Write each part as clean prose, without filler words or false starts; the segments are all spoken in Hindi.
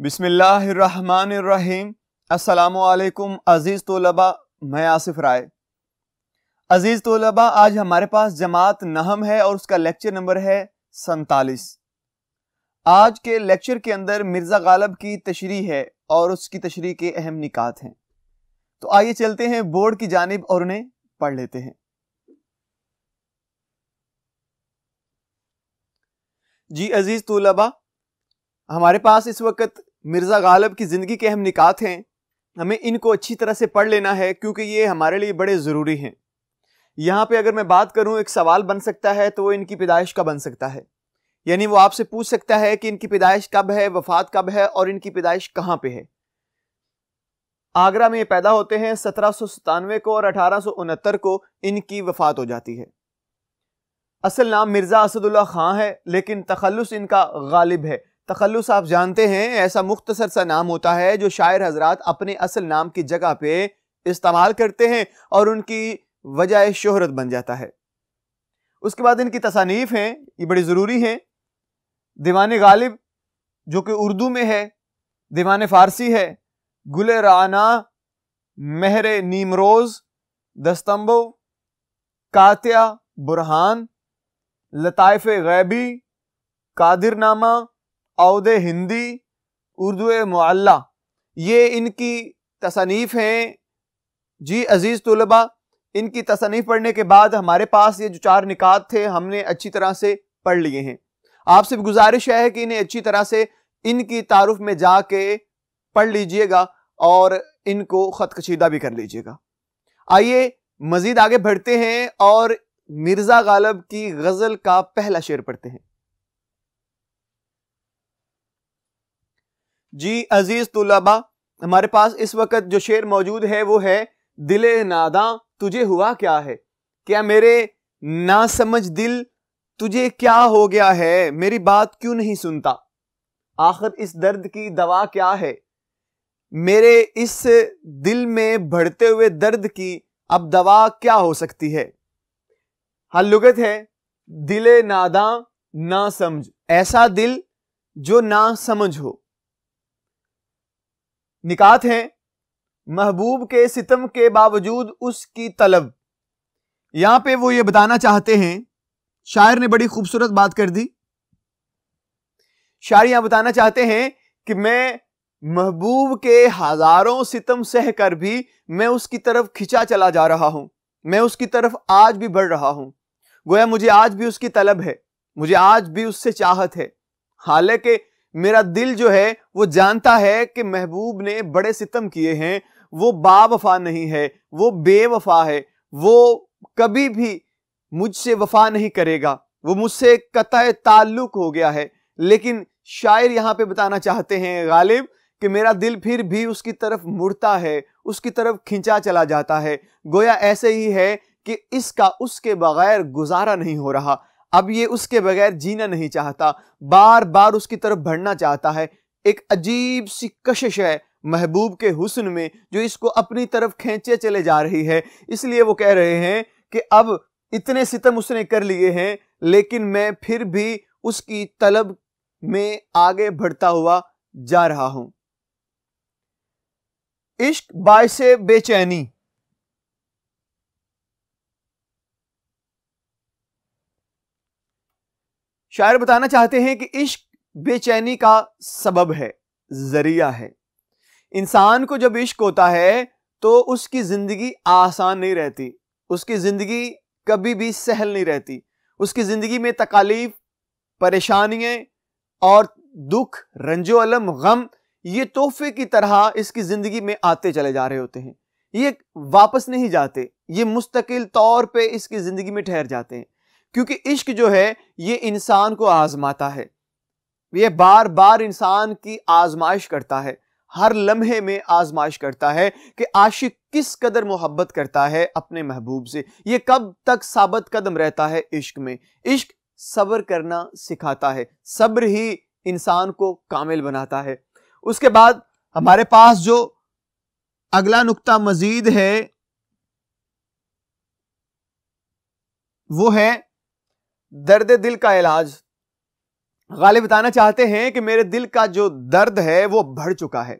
बिस्मिल्लाहिर्रहमानिर्रहीम। अस्सलामुअलैकुम अजीज तोलबा, मैं आसिफ राय। अजीज तोलबा, आज हमारे पास जमात नहम है और उसका लेक्चर नंबर है 47। आज के लेक्चर के अंदर मिर्जा गालिब की तशरीह है और उसकी तशरीह के अहम निकात हैं। तो आइए चलते हैं बोर्ड की जानिब और उन्हें पढ़ लेते हैं। जी अजीज तोलबा, हमारे पास इस वक्त मिर्जा गालिब की जिंदगी के अहम निकात हैं। हमें इनको अच्छी तरह से पढ़ लेना है क्योंकि ये हमारे लिए बड़े ज़रूरी हैं। यहाँ पे अगर मैं बात करूँ, एक सवाल बन सकता है तो वो इनकी पैदाइश का बन सकता है। यानी वो आपसे पूछ सकता है कि इनकी पैदाइश कब है, वफात कब है और इनकी पैदाइश कहाँ पे है। आगरा में ये पैदा होते हैं 1797 को और 1869 को इनकी वफात हो जाती है। असल नाम मिर्जा असदुल्ला खां है, लेकिन तखल्लुस इनका गालिब है। तखल्लुस आप जानते हैं, ऐसा मुख्तसर सा नाम होता है जो शायर हजरात अपने असल नाम की जगह पे इस्तेमाल करते हैं और उनकी वजह शोहरत बन जाता है। उसके बाद इनकी तसानीफ हैं, ये बड़ी ज़रूरी हैं। दीवान गालिब जो कि उर्दू में है, दीवान फारसी है, गुले राना, महरे नीमरोज, दस्तंबो, कातिया बुरहान, लताइफ गैबी, कादिरनामा, औदे हिंदी, उर्दू मुअल्ला, ये इनकी तसनीफ़ हैं। जी अजीज़ तुलबा, इनकी तसनीफ़ पढ़ने के बाद हमारे पास ये जो 4 निकात थे हमने अच्छी तरह से पढ़ लिए हैं। आपसे गुजारिश है कि इन्हें अच्छी तरह से इनकी तारुफ में जाके पढ़ लीजिएगा और इनको ख़त कशीदा भी कर लीजिएगा। आइए मज़ीद आगे बढ़ते हैं और मिर्जा गालिब की गज़ल का पहला शेर पढ़ते हैं। जी अजीज तुलबा, हमारे पास इस वक्त जो शेर मौजूद है वो है, दिले नादा तुझे हुआ क्या है, क्या मेरे ना समझ दिल तुझे क्या हो गया है, मेरी बात क्यों नहीं सुनता, आखिर इस दर्द की दवा क्या है, मेरे इस दिल में बढ़ते हुए दर्द की अब दवा क्या हो सकती है। हल लुगत है, दिले नादा ना समझ, ऐसा दिल जो ना समझ हो। निकात है, महबूब के सितम के बावजूद उसकी तलब। यहां पे वो ये बताना चाहते हैं, शायर ने बड़ी खूबसूरत बात कर दी। शायर यहां बताना चाहते हैं कि मैं महबूब के हजारों सितम सह कर भी मैं उसकी तरफ खिंचा चला जा रहा हूं, मैं उसकी तरफ आज भी बढ़ रहा हूं। गोया मुझे आज भी उसकी तलब है, मुझे आज भी उससे चाहत है। हालांकि मेरा दिल जो है वो जानता है कि महबूब ने बड़े सितम किए हैं, वो बावफा नहीं है, वो बेवफा है, वो कभी भी मुझसे वफा नहीं करेगा, वो मुझसे कतई ताल्लुक हो गया है। लेकिन शायर यहां पे बताना चाहते हैं गालिब कि मेरा दिल फिर भी उसकी तरफ मुड़ता है, उसकी तरफ खिंचा चला जाता है। गोया ऐसे ही है कि इसका उसके बगैर गुजारा नहीं हो रहा, अब ये उसके बगैर जीना नहीं चाहता, बार बार उसकी तरफ बढ़ना चाहता है। एक अजीब सी कशिश है महबूब के हुस्न में जो इसको अपनी तरफ खींचे चले जा रही है। इसलिए वो कह रहे हैं कि अब इतने सितम उसने कर लिए हैं, लेकिन मैं फिर भी उसकी तलब में आगे बढ़ता हुआ जा रहा हूं। इश्क बाइसे बेचैनी। शायर बताना चाहते हैं कि इश्क बेचैनी का सबब है, जरिया है। इंसान को जब इश्क होता है तो उसकी जिंदगी आसान नहीं रहती, उसकी जिंदगी कभी भी सहल नहीं रहती। उसकी जिंदगी में तकालीफ, परेशानियां और दुख, रंजो अलम, गम ये तोहफे की तरह इसकी जिंदगी में आते चले जा रहे होते हैं। ये वापस नहीं जाते, ये मुस्तकिल तौर पे इसकी जिंदगी में ठहर जाते हैं। क्योंकि इश्क जो है ये इंसान को आजमाता है, ये बार बार इंसान की आजमाइश करता है, हर लम्हे में आजमाइश करता है कि आशिक किस कदर मोहब्बत करता है अपने महबूब से, ये कब तक साबित कदम रहता है इश्क में। इश्क सब्र करना सिखाता है, सब्र ही इंसान को कामिल बनाता है। उसके बाद हमारे पास जो अगला नुक्ता मजीद है वो है दर्द दिल का इलाज। गालिब बताना चाहते हैं कि मेरे दिल का जो दर्द है वो बढ़ चुका है,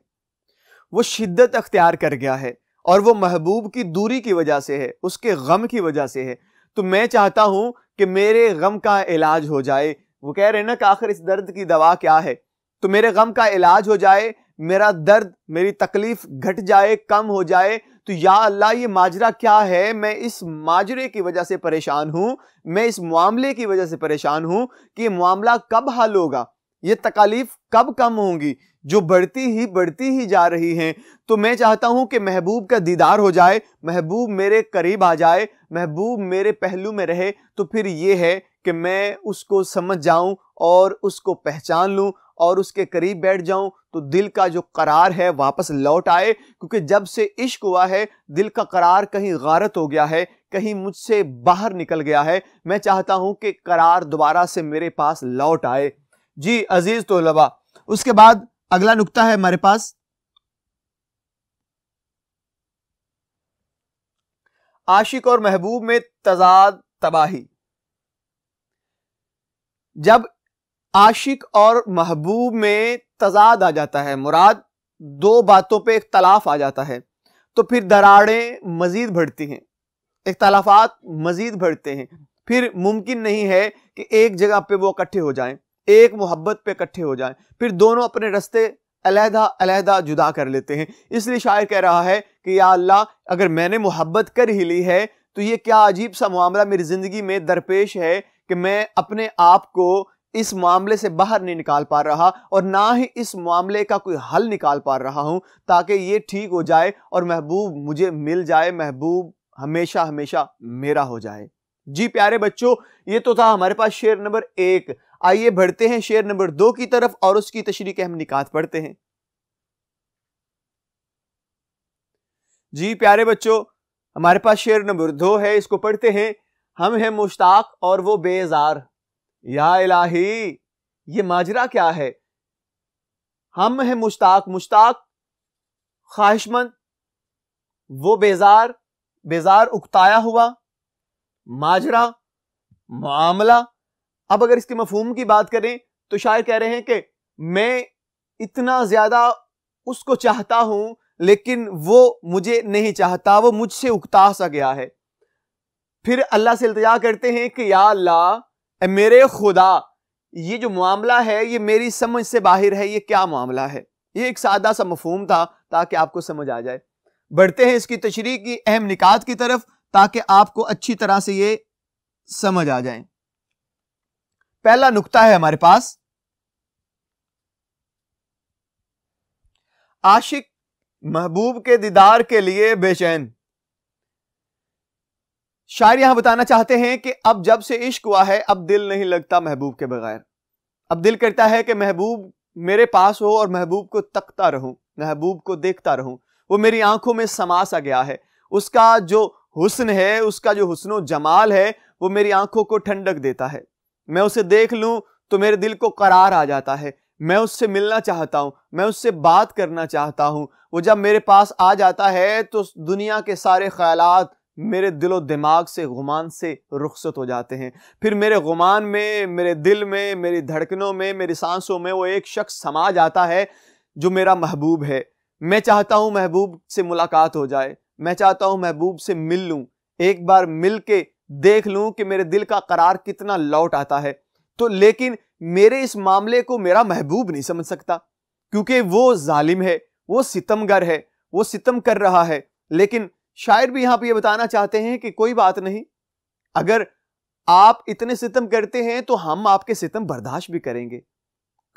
वो शिद्दत अख्तियार कर गया है और वो महबूब की दूरी की वजह से है, उसके गम की वजह से है। तो मैं चाहता हूं कि मेरे गम का इलाज हो जाए। वो कह रहे हैं ना कि आखिर इस दर्द की दवा क्या है, तो मेरे गम का इलाज हो जाए, मेरा दर्द, मेरी तकलीफ घट जाए, कम हो जाए। तो या अल्लाह, ये माजरा क्या है? मैं इस माजरे की वजह से परेशान हूं, मैं इस मामले की वजह से परेशान हूं कि ये मामला कब हल होगा, ये तकालीफ कब कम होंगी जो बढ़ती ही जा रही हैं। तो मैं चाहता हूं कि महबूब का दीदार हो जाए, महबूब मेरे करीब आ जाए, महबूब मेरे पहलू में रहे। तो फिर ये है कि मैं उसको समझ जाऊं और उसको पहचान लूं और उसके करीब बैठ जाऊं, तो दिल का जो करार है वापस लौट आए। क्योंकि जब से इश्क हुआ है दिल का करार कहीं गारत हो गया है, कहीं मुझसे बाहर निकल गया है। मैं चाहता हूं कि करार दोबारा से मेरे पास लौट आए। जी अजीज तोलबा, उसके बाद अगला नुक्ता है हमारे पास, आशिक और महबूब में तजाद तबाही। जब आशिक और महबूब में तजाद आ जाता है, मुराद दो बातों पे इख्तलाफ आ जाता है, तो फिर दरारें मजीद बढ़ती हैं, इख्तलाफात मजीद बढ़ते हैं। फिर मुमकिन नहीं है कि एक जगह पे वो इकट्ठे हो जाएं, एक मोहब्बत पे इकट्ठे हो जाएं, फिर दोनों अपने रास्ते अलहदा अलहदा जुदा कर लेते हैं। इसलिए शायर कह रहा है कि या अल्लाह, अगर मैंने मोहब्बत कर ही ली है तो ये क्या अजीब सा मामला मेरी जिंदगी में दरपेश है कि मैं अपने आप को इस मामले से बाहर नहीं निकाल पा रहा और ना ही इस मामले का कोई हल निकाल पा रहा हूं, ताकि ये ठीक हो जाए और महबूब मुझे मिल जाए, महबूब हमेशा हमेशा मेरा हो जाए। जी प्यारे बच्चों, ये तो था हमारे पास शेर नंबर 1। आइए बढ़ते हैं शेर नंबर 2 की तरफ और उसकी तशरीह के हम निकात पढ़ते हैं। जी प्यारे बच्चों, हमारे पास शेर नंबर 2 है, इसको पढ़ते हैं। हम हैं मुश्ताक और वो बेजार। या इलाही, ये माजरा क्या है? हम हैं मुश्ताक, मुश्ताक ख्वाहिशमंद, वो बेजार, बेजार उकताया हुआ, माजरा मामला। अब अगर इसके मफहूम की बात करें तो शायर कह रहे हैं कि मैं इतना ज्यादा उसको चाहता हूं लेकिन वो मुझे नहीं चाहता, वो मुझसे उकता सा गया है। फिर अल्लाह से इल्तिजा करते हैं कि या अल्लाह, मेरे खुदा, ये जो मामला है ये मेरी समझ से बाहर है, ये क्या मामला है? ये एक सादा सा मफहूम था ताकि आपको समझ आ जाए। बढ़ते हैं इसकी तशरीह की अहम निकात की तरफ ताकि आपको अच्छी तरह से ये समझ आ जाए। पहला नुक्ता है हमारे पास, आशिक महबूब के दीदार के लिए बेचैन। शायर यहां बताना चाहते हैं कि अब जब से इश्क हुआ है अब दिल नहीं लगता महबूब के बगैर। अब दिल करता है कि महबूब मेरे पास हो और महबूब को तकता रहूं, महबूब को देखता रहूं। वो मेरी आंखों में समा सा गया है, उसका जो हुस्न है, उसका जो हुस्नो जमाल है, वो मेरी आंखों को ठंडक देता है। मैं उसे देख लूं तो मेरे दिल को करार आ जाता है। मैं उससे मिलना चाहता हूं, मैं उससे बात करना चाहता हूं। वो जब मेरे पास आ जाता है तो दुनिया के सारे ख्यालात मेरे दिलो दिमाग से, गुमान से रुखसत हो जाते हैं। फिर मेरे गुमान में, मेरे दिल में, मेरी धड़कनों में, मेरी सांसों में वो एक शख्स समा जाता है जो मेरा महबूब है। मैं चाहता हूं महबूब से मुलाकात हो जाए, मैं चाहता हूं महबूब से मिल लूं, एक बार मिल के देख लूं कि मेरे दिल का करार कितना लौट आता है। तो लेकिन मेरे इस मामले को मेरा महबूब नहीं समझ सकता, क्योंकि वो जालिम है, वो सितमगर है, वो सितम कर रहा है। लेकिन शायर भी यहां पे ये बताना चाहते हैं कि कोई बात नहीं, अगर आप इतने सितम करते हैं तो हम आपके सितम बर्दाश्त भी करेंगे,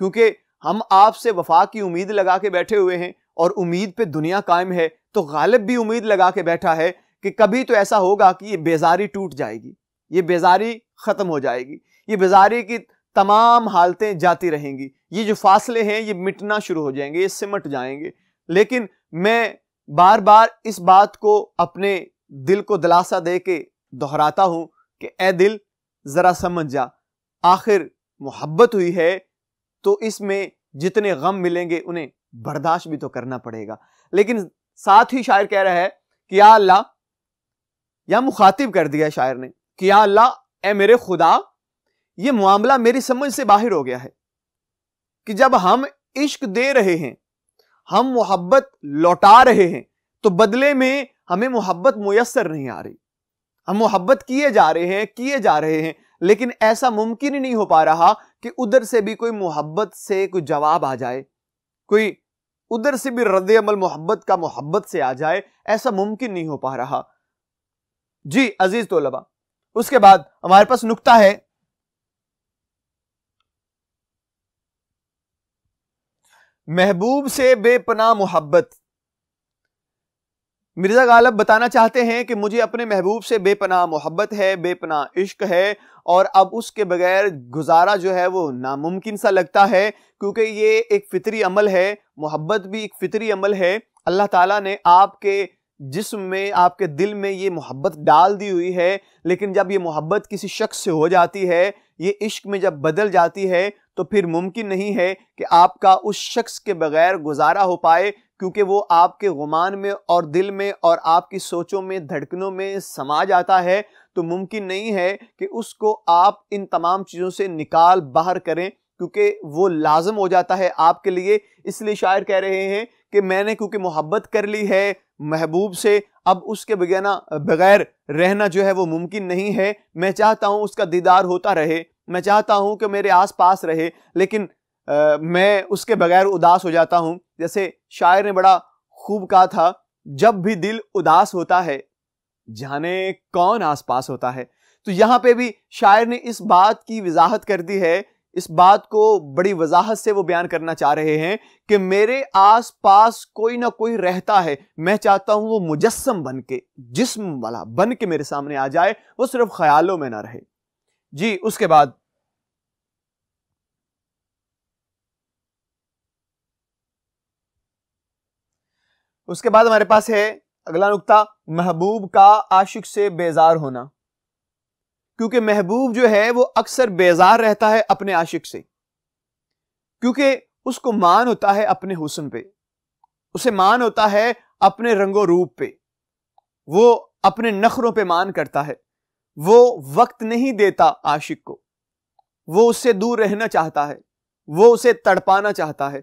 क्योंकि हम आपसे वफा की उम्मीद लगा के बैठे हुए हैं और उम्मीद पे दुनिया कायम है। तो गालिब भी उम्मीद लगा के बैठा है कि कभी तो ऐसा होगा कि ये बेजारी टूट जाएगी, ये बेजारी खत्म हो जाएगी, ये बेजारी की तमाम हालतें जाती रहेंगी, ये जो फासले हैं ये मिटना शुरू हो जाएंगे, ये सिमट जाएंगे। लेकिन मैं बार बार इस बात को अपने दिल को दिलासा दे के दोहराता हूं कि ए दिल, जरा समझ जा, आखिर मोहब्बत हुई है तो इसमें जितने गम मिलेंगे उन्हें बर्दाश्त भी तो करना पड़ेगा। लेकिन साथ ही शायर कह रहा है कि या अल्लाह, या मुखातिब कर दिया शायर ने कि या अल्लाह, ए मेरे खुदा, ये मामला मेरी समझ से बाहर हो गया है, कि जब हम इश्क दे रहे हैं, हम मोहब्बत लौटा रहे हैं, तो बदले में हमें मोहब्बत मुयस्सर नहीं आ रही। हम मोहब्बत किए जा रहे हैं, लेकिन ऐसा मुमकिन ही नहीं हो पा रहा कि उधर से भी कोई मोहब्बत से कोई जवाब आ जाए, कोई उधर से भी रद्द अमल मोहब्बत का मोहब्बत से आ जाए। ऐसा मुमकिन नहीं हो पा रहा। जी अजीज तोलबा, उसके बाद हमारे पास नुक्ता है महबूब से बेपनाह मोहब्बत। मिर्जा गालिब बताना चाहते हैं कि मुझे अपने महबूब से बेपनाह मोहब्बत है, बेपनाह इश्क है, और अब उसके बगैर गुजारा जो है वो नामुमकिन सा लगता है, क्योंकि ये एक फितरी अमल है। मोहब्बत भी एक फितरी अमल है। अल्लाह ताला ने आपके जिस्म में, आपके दिल में ये मोहब्बत डाल दी हुई है, लेकिन जब ये मोहब्बत किसी शख्स से हो जाती है, ये इश्क में जब बदल जाती है, तो फिर मुमकिन नहीं है कि आपका उस शख्स के बगैर गुजारा हो पाए, क्योंकि वो आपके गुमान में और दिल में और आपकी सोचों में, धड़कनों में समा जाता है। तो मुमकिन नहीं है कि उसको आप इन तमाम चीज़ों से निकाल बाहर करें, क्योंकि वो लाजम हो जाता है आपके लिए। इसलिए शायर कह रहे हैं कि मैंने क्योंकि मोहब्बत कर ली है महबूब से, अब उसके बगैर रहना जो है वो मुमकिन नहीं है। मैं चाहता हूँ उसका दीदार होता रहे, मैं चाहता हूँ कि मेरे आस पास रहे, लेकिन मैं उसके बगैर उदास हो जाता हूँ। जैसे शायर ने बड़ा खूब कहा था, जब भी दिल उदास होता है जाने कौन आस पास होता है। तो यहाँ पे भी शायर ने इस बात की वजाहत कर दी है, इस बात को बड़ी वजाहत से वो बयान करना चाह रहे हैं कि मेरे आस पास कोई ना कोई रहता है, मैं चाहता हूं वो मुजस्सम बन के, जिस्म वाला बन के मेरे सामने आ जाए, वो सिर्फ ख्यालों में ना रहे। जी उसके बाद हमारे पास है अगला नुक्ता, महबूब का आशिक से बेजार होना। क्योंकि महबूब जो है वो अक्सर बेजार रहता है अपने आशिक से, क्योंकि उसको मान होता है अपने हुस्न पे, उसे मान होता है अपने रंगो रूप पे, वो अपने नखरों पे मान करता है, वो वक्त नहीं देता आशिक को, वो उससे दूर रहना चाहता है, वो उसे तड़पाना चाहता है।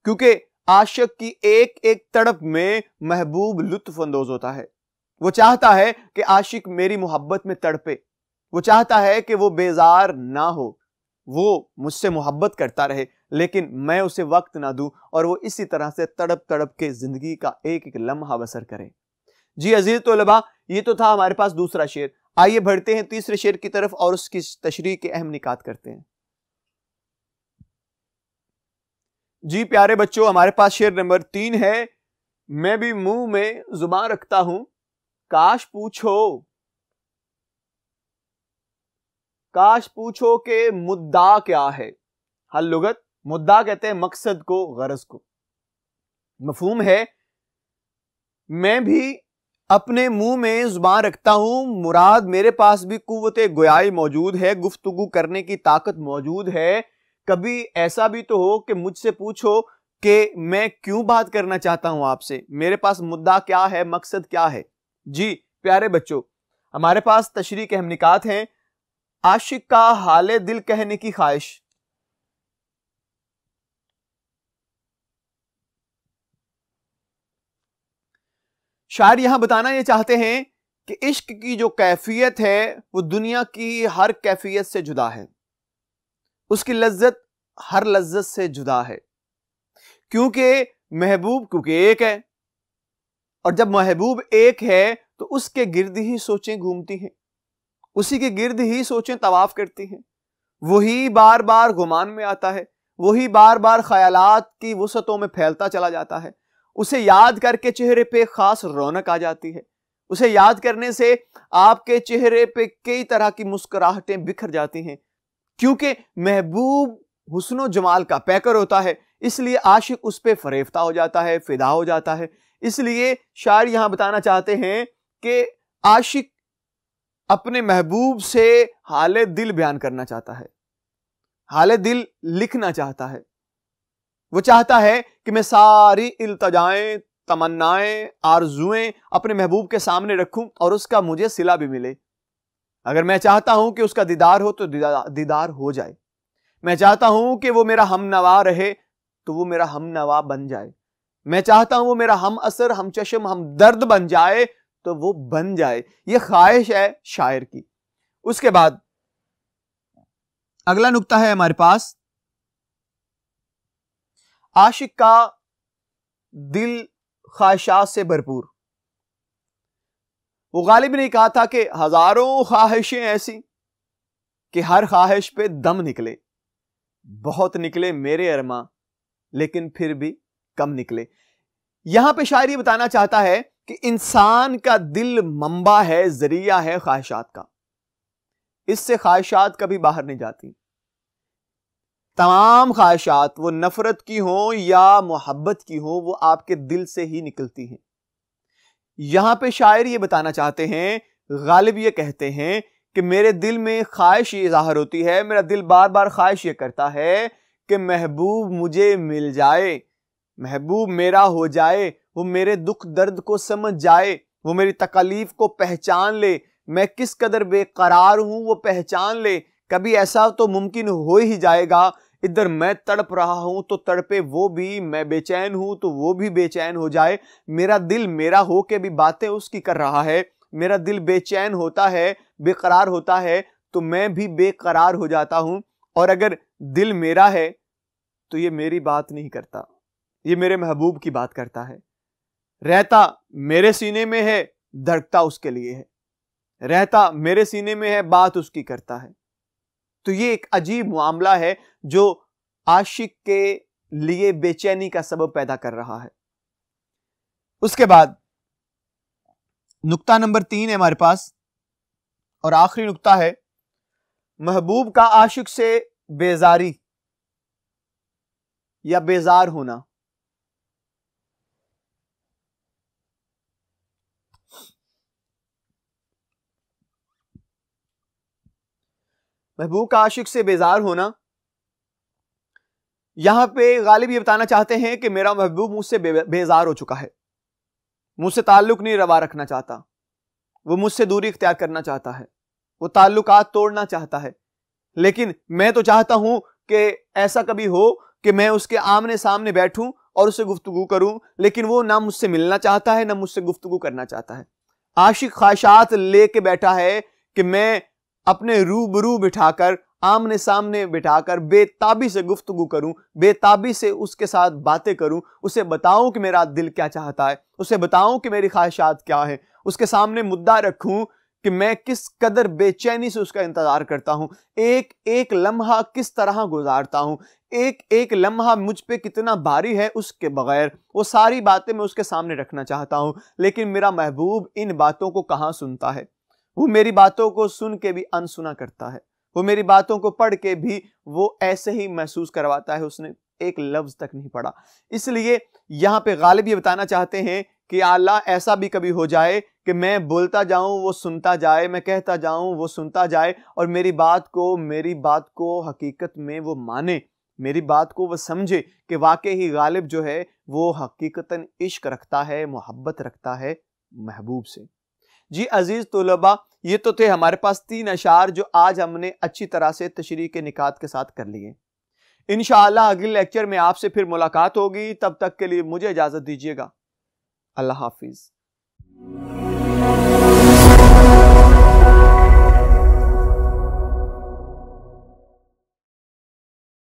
क्योंकि आशिक की एक एक तड़प में महबूब लुत्फ अंदोज होता है। वो चाहता है कि आशिक मेरी मोहब्बत में तड़पे, वो चाहता है कि वो बेजार ना हो, वो मुझसे मोहब्बत करता रहे, लेकिन मैं उसे वक्त ना दूं, और वो इसी तरह से तड़प तड़प के जिंदगी का एक एक लम्हा बसर करे। जी अजीज तौलबा, ये तो था हमारे पास दूसरा शेर। आइए बढ़ते हैं तीसरे शेर की तरफ और उसकी तशरीह के अहम निकात करते हैं। जी प्यारे बच्चों, हमारे पास शेर नंबर 3 है। मैं भी मुंह में जुबान रखता हूं, काश पूछो कि मुद्दा क्या है। हल लुगत, मुद्दा कहते हैं मकसद को, गरज को। मफहूम है, मैं भी अपने मुंह में जुबान रखता हूं, मुराद मेरे पास भी कुव्वते गोयाई मौजूद है, गुफ्तगू करने की ताकत मौजूद है। कभी ऐसा भी तो हो कि मुझसे पूछो कि मैं क्यों बात करना चाहता हूं आपसे, मेरे पास मुद्दा क्या है, मकसद क्या है। जी प्यारे बच्चों, हमारे पास तशरीह के अहम निकात हैं। आशिक का हाले दिल कहने की ख्वाहिश। शायर यहां बताना यह चाहते हैं कि इश्क की जो कैफियत है वो दुनिया की हर कैफियत से जुदा है, उसकी लज्जत हर लज्जत से जुदा है। क्योंकि महबूब एक है, और जब महबूब एक है तो उसके गिर्द ही सोचें घूमती हैं, उसी के गिर्द ही सोचें तवाफ करती हैं, वही बार बार गुमान में आता है, वही बार बार ख्यालात की वसतों में फैलता चला जाता है। उसे याद करके चेहरे पे खास रौनक आ जाती है, उसे याद करने से आपके चेहरे पे कई तरह की मुस्कुराहटें बिखर जाती हैं। क्योंकि महबूब हुस्नो जमाल का पैकर होता है, इसलिए आशिक उस पर फरेफ्ता हो जाता है, फिदा हो जाता है। इसलिए शायर यहां बताना चाहते हैं कि आशिक अपने महबूब से हाले दिल बयान करना चाहता है, हाले दिल लिखना चाहता है। वो चाहता है कि मैं सारी इल्तजाएं, तमन्नाएं, आरजुएं अपने महबूब के सामने रखूं और उसका मुझे सिला भी मिले। अगर मैं चाहता हूं कि उसका दीदार हो तो दीदार हो जाए। मैं चाहता हूं कि वो मेरा हमनवा रहे तो वो मेरा हमनवा बन जाए। मैं चाहता हूं वो मेरा हम असर, हम चश्म, हम दर्द बन जाए तो वो बन जाए। ये ख्वाहिश है शायर की। उसके बाद अगला नुक्ता है हमारे पास, आशिक का दिल ख्वाहिशात से भरपूर। वो गालिब ने कहा था कि हजारों ख्वाहिशें ऐसी कि हर ख्वाहिश पे दम निकले, बहुत निकले मेरे अरमा लेकिन फिर भी कम निकले। यहां पे शायर ये बताना चाहता है कि इंसान का दिल मंबा है, जरिया है ख्वाहिशात का। इससे ख्वाहिशात कभी बाहर नहीं जाती। तमाम ख्वाहिशात वो नफरत की हो या मोहब्बत की हो, वो आपके दिल से ही निकलती हैं। यहां पे शायर ये बताना चाहते हैं, गालिब ये कहते हैं कि मेरे दिल में ख्वाहिश ये जाहिर होती है, मेरा दिल बार बार ख्वाहिश ये करता है कि महबूब मुझे मिल जाए, महबूब मेरा हो जाए, वो मेरे दुख दर्द को समझ जाए, वो मेरी तकलीफ को पहचान ले, मैं किस कदर बेकरार हूं वो पहचान ले। कभी ऐसा तो मुमकिन हो ही जाएगा, इधर मैं तड़प रहा हूं तो तड़पे वो भी, मैं बेचैन हूं तो वो भी बेचैन हो जाए। मेरा दिल मेरा हो के भी बातें उसकी कर रहा है, मेरा दिल बेचैन होता है, बेकरार होता है तो मैं भी बेकरार हो जाता हूं। और अगर दिल मेरा है तो ये मेरी बात नहीं करता, ये मेरे महबूब की बात करता है। रहता मेरे सीने में है, धड़कता उसके लिए है, रहता मेरे सीने में है, बात उसकी करता है। तो ये एक अजीब मामला है जो आशिक के लिए बेचैनी का सबब पैदा कर रहा है। उसके बाद नुक्ता नंबर 3 है हमारे पास और आखिरी नुक्ता है, महबूब का आशिक से बेजारी या बेजार होना। महबूब का आशिक से बेजार होना, यहां पे गालिब ये बताना चाहते हैं कि मेरा महबूब मुझसे बेजार हो चुका है, मुझसे ताल्लुक नहीं रवा रखना चाहता, वो मुझसे दूरी इख्तियार करना चाहता है, वो ताल्लुकात तोड़ना चाहता है। लेकिन मैं तो चाहता हूं कि ऐसा कभी हो कि मैं उसके आमने सामने बैठूं और उससे गुफ्तगू करूं, लेकिन वो ना मुझसे मिलना चाहता है ना मुझसे गुफ्तगू करना चाहता है। आशिक ख्वाहिशात लेके बैठा है कि मैं अपने रूबरू बिठाकर, आमने सामने बिठाकर बेताबी से गुफ्तगू करूं, बेताबी से उसके साथ बातें करूं, उसे बताऊं कि मेरा दिल क्या चाहता है, उसे बताऊं कि मेरी ख्वाहिशात क्या है, उसके सामने मुद्दा रखूं कि मैं किस कदर बेचैनी से उसका इंतजार करता हूं, एक एक लम्हा किस तरह गुजारता हूं, एक एक लम्हा मुझ पे कितना भारी है उसके बगैर। वो सारी बातें मैं उसके सामने रखना चाहता हूं, लेकिन मेरा महबूब इन बातों को कहां सुनता है। वो मेरी बातों को सुन के भी अनसुना करता है, वो मेरी बातों को पढ़ के भी वो ऐसे ही महसूस करवाता है, उसने एक लफ्ज तक नहीं पढ़ा। इसलिए यहां पे गालिब ये बताना चाहते हैं कि अल्लाह ऐसा भी कभी हो जाए कि मैं बोलता जाऊं वो सुनता जाए, मैं कहता जाऊं वो सुनता जाए, और मेरी बात को हकीकत में वो माने, मेरी बात को वो समझे कि वाकई ही गालिब जो है वो हकीकतन इश्क रखता है, मोहब्बत रखता है महबूब से। जी अजीज तुलबा, ये तो थे हमारे पास 3 अशार जो आज हमने अच्छी तरह से तशरीह के निकात के साथ कर लिए। इंशाअल्लाह अगले लेक्चर में आपसे फिर मुलाकात होगी, तब तक के लिए मुझे इजाजत दीजिएगा। अल्लाह हाफिज।